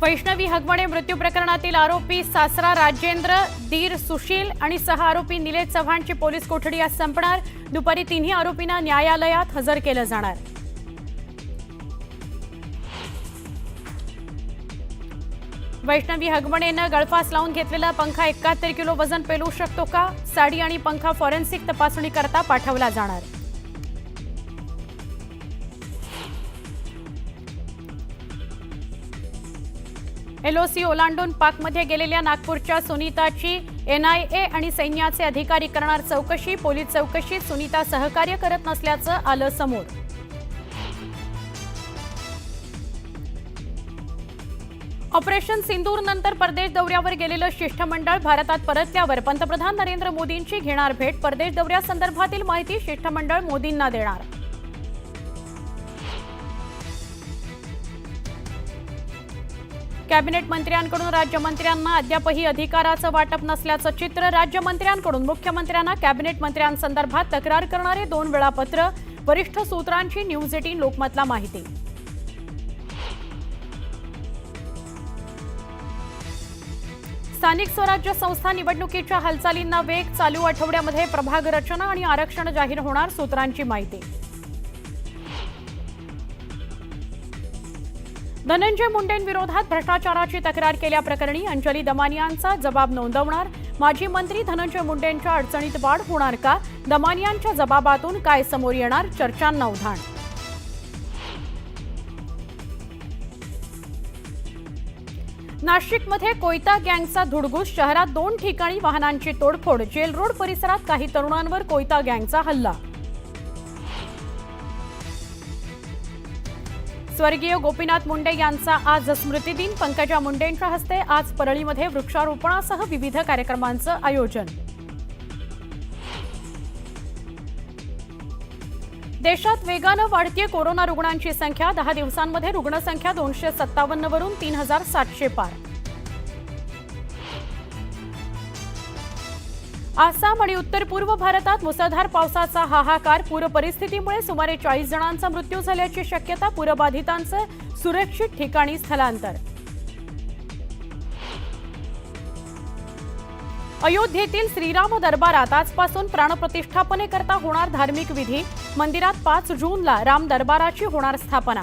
वैष्णवी हगवणे मृत्यू प्रकरणातील आरोपी सासरा राजेंद्र, दीर सुशील आणि 6 आरोपी निलेश चव्हाणची पोलीस कोठडी आज संपणार। दुपारी तिन्ही आरोपींना न्यायालयात हजर केलं जाणार। वैष्णवी हगवणेनं गळफास लावून घेतलेला पंखा 71 किलो वजन पेलू शकतो का? साडी आणि पंखा फॉरेन्सिक तपासणी करता पाठवला जाणार। एलओसी ओलांडून पाकमध्ये गेलेल्या नागपूरच्या सुनीताची NIA आणि सैन्याचे अधिकारी करणार चौकशी। पोलीस चौकशीत सुनीता सहकार्य करत नसल्याचं आलं समोर। ऑपरेशन सिंदूर नंतर परदेश दौऱ्यावर गेलेलं शिष्टमंडळ भारतात परतल्यावर पंतप्रधान नरेंद्र मोदींची घेणार भेट। परदेश दौऱ्यासंदर्भातील माहिती शिष्टमंडळ मोदींना देणार। कॅबिनेट मंत्र्यांकडून राज्यमंत्र्यांना अद्यापही अधिकाराचं वाटप नसल्याचं चित्र। राज्यमंत्र्यांकडून मुख्यमंत्र्यांना कॅबिनेट मंत्र्यांसंदर्भात तक्रार करणारे 2 वेळापत्र। वरिष्ठ सूत्रांची न्यूज 18 लोकमतला माहिती। स्थानिक स्वराज्य संस्था निवडणुकीच्या हालचालींना वेग। चालू आठवड्यामध्ये प्रभाग रचना आणि आरक्षण जाहीर होणार, सूत्रांची माहिती। धनंजय मुंडेंविरोधात भ्रष्टाचाराची तक्रार केल्याप्रकरणी अंजली दमानियांचा जबाब नोंदवणार। माजी मंत्री धनंजय मुंडेंच्या अडचणीत वाढ होणार का? दमानियांच्या जबाबातून काय समोर येणार? चर्चांना उधाण। नाशिकमध्ये कोयता गँगचा धुडगूस। शहरात 2 ठिकाणी वाहनांची तोडफोड। जेल रोड परिसरात काही तरुणांवर कोयता गँगचा हल्ला। स्वर्गीय गोपीनाथ मुंडे यांचा आज स्मृतिदिन। पंकजा मुंडेंच्या हस्ते आज परळीमध्ये वृक्षारोपणासह विविध कार्यक्रमांचं आयोजन। देशात वेगानं वाढतीये कोरोना रुग्णांची संख्या। 10 दिवसांमध्ये रुग्णसंख्या 257 वरून 3700 पार। आसाम आणि उत्तर पूर्व भारतात मुसळधार पावसाचा हाहाकार। पूर परिस्थितीमुळे सुमारे 40 जणांचा मृत्यू झाल्याची शक्यता। पूरबाधितांचं सुरक्षित ठिकाणी स्थलांतर। अयोध्येतील श्रीराम दरबारात आजपासून प्राणप्रतिष्ठापनेकरता होणार धार्मिक विधी। मंदिरात 5 जूनला राम दरबाराची होणार स्थापना।